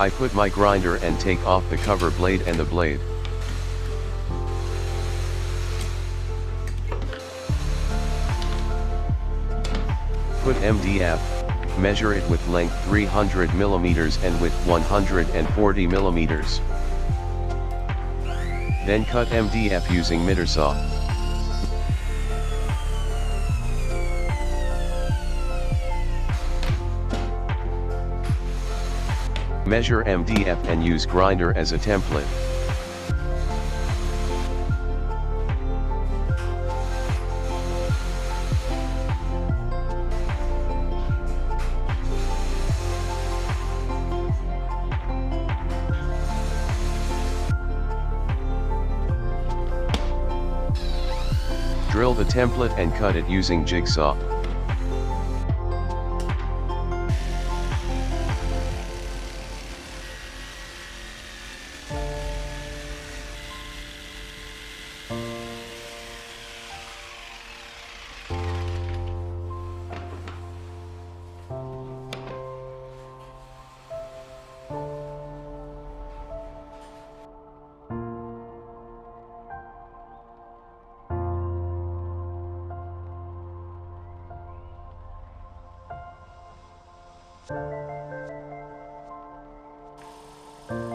I put my grinder and take off the cover blade and the blade. Put MDF, measure it with length 300 mm and width 140 mm. Then cut MDF using miter saw. Measure MDF and use grinder as a template. Drill the template and cut it using jigsaw.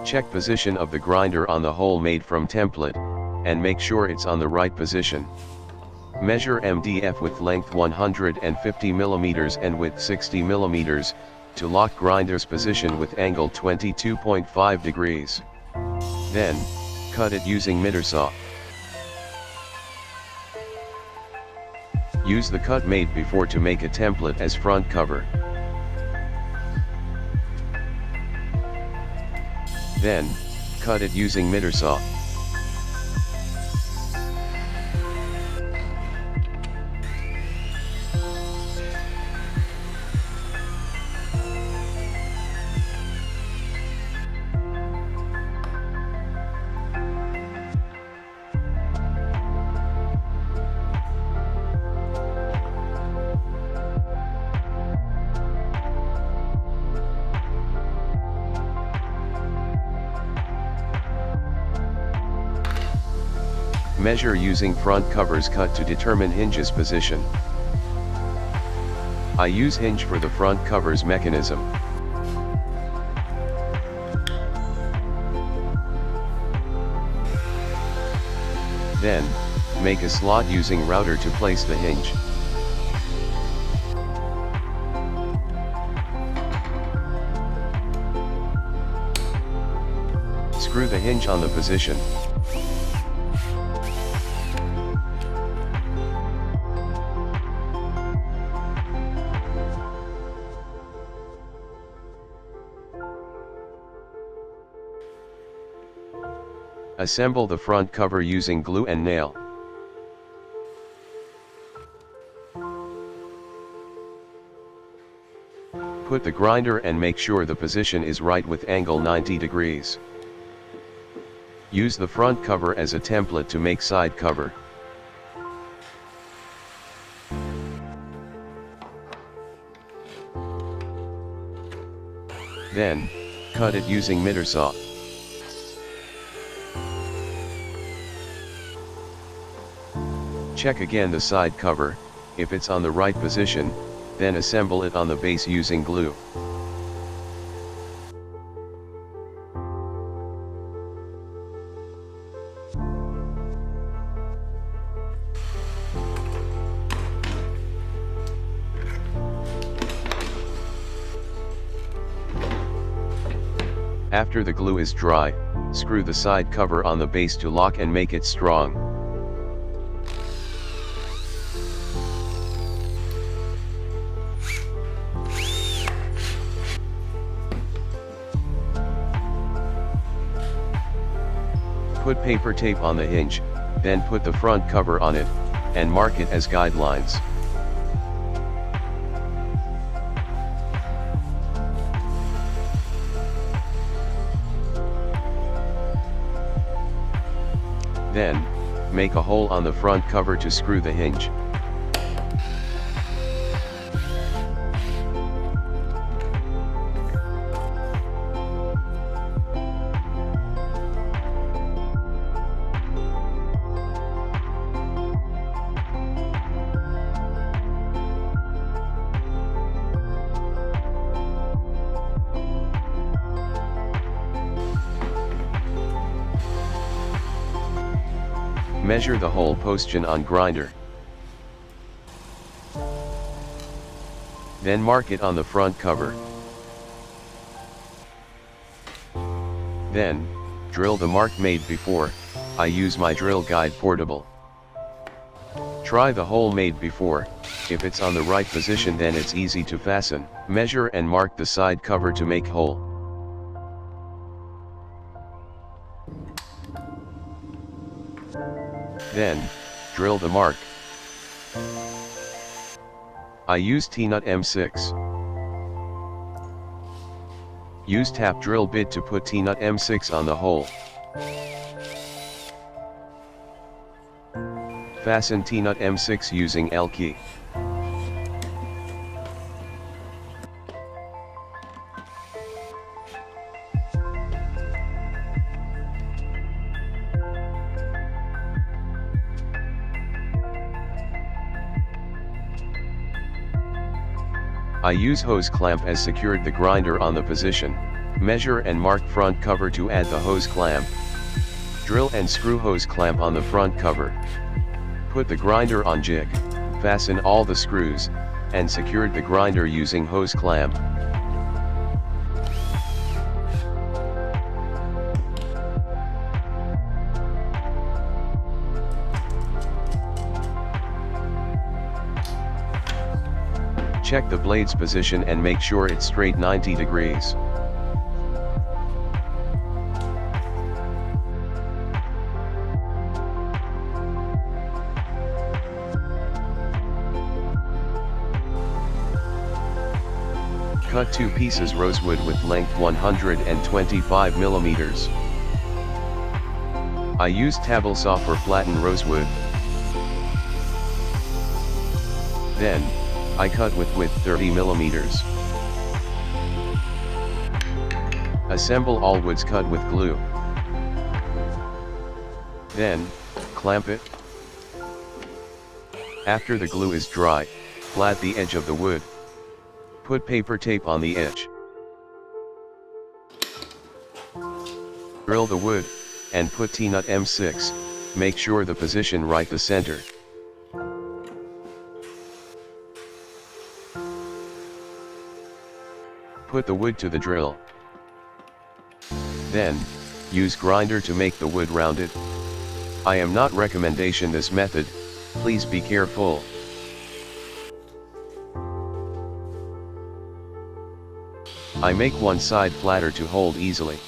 Check position of the grinder on the hole made from template, and make sure it's on the right position. Measure MDF with length 150 mm and width 60 mm, to lock grinder's position with angle 22.5 degrees. Then, cut it using miter saw. Use the cut made before to make a template as front cover. Then, cut it using miter saw. Measure using front covers cut to determine hinge's position. I use hinge for the front covers mechanism. Then, make a slot using router to place the hinge. Screw the hinge on the position. Assemble the front cover using glue and nail. Put the grinder and make sure the position is right with angle 90 degrees. Use the front cover as a template to make side cover. Then, cut it using miter saw. Check again the side cover. If it's on the right position, then assemble it on the base using glue. After the glue is dry, screw the side cover on the base to lock and make it strong. Put paper tape on the hinge, then put the front cover on it, and mark it as guidelines. Then, make a hole on the front cover to screw the hinge. Measure the hole position on grinder. Then mark it on the front cover. Then, drill the mark made before. I use my drill guide portable. Try the hole made before. If it's on the right position, then it's easy to fasten. Measure and mark the side cover to make hole. Then, drill the mark. I use T-nut M6. Use tap drill bit to put T-nut M6 on the hole. Fasten T-nut M6 using L key. I use hose clamp as secured the grinder on the position. Measure and mark front cover to add the hose clamp. Drill and screw hose clamp on the front cover. Put the grinder on jig, fasten all the screws, and secured the grinder using hose clamp. Check the blade's position and make sure it's straight 90 degrees. Cut 2 pieces rosewood with length 125 millimeters. I use table saw for flatten rosewood. Then, I cut with width 30 millimeters. Assemble all woods cut with glue. Then, clamp it. After the glue is dry, flat the edge of the wood. Put paper tape on the edge. Drill the wood, and put T-nut M6, make sure the position right the center. Put the wood to the drill. Then, use grinder to make the wood rounded. I am not recommendation this method, please be careful. I make one side flatter to hold easily.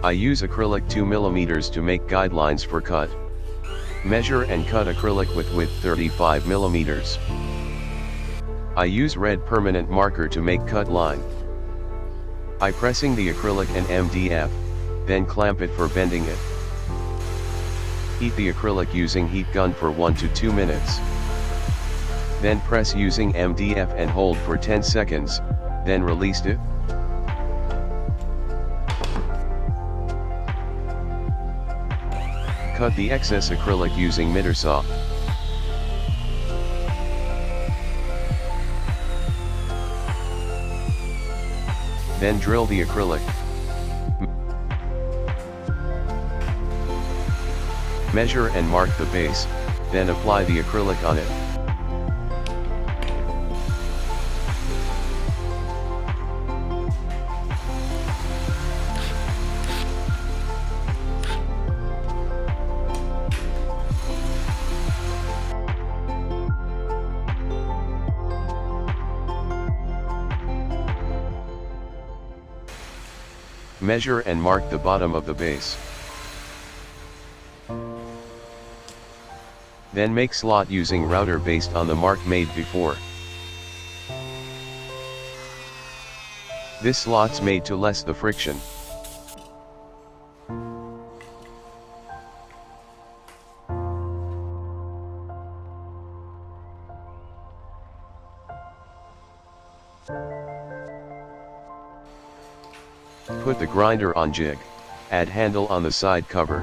I use acrylic 2 mm to make guidelines for cut. Measure and cut acrylic with width 35 mm. I use red permanent marker to make cut line. I pressing the acrylic and MDF, then clamp it for bending it. Heat the acrylic using heat gun for 1 to 2 minutes. Then press using MDF and hold for 10 seconds, then release it. Cut the excess acrylic using miter saw. Then drill the acrylic. Measure and mark the base, then apply the acrylic on it. Measure and mark the bottom of the base. Then make slot using router based on the mark made before. This slot's made to less the friction. Put the grinder on jig. Add handle on the side cover.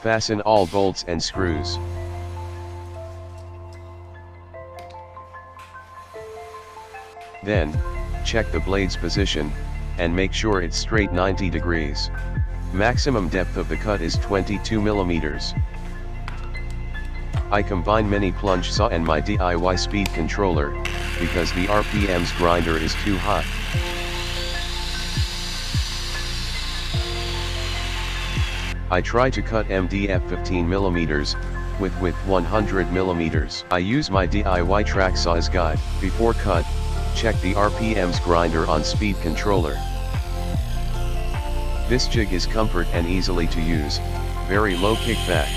Fasten all bolts and screws. Then, check the blade's position, and make sure it's straight 90 degrees. Maximum depth of the cut is 22 millimeters. I combine mini plunge saw and my DIY speed controller, because the RPM's grinder is too hot. I try to cut MDF 15 millimeters, with width 100 millimeters. I use my DIY track saw as guide. Before cut, check the RPM's grinder on speed controller. This jig is comfort and easily to use, very low kickback.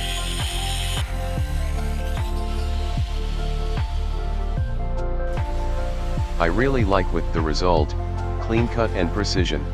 I really like with the result, clean cut and precision.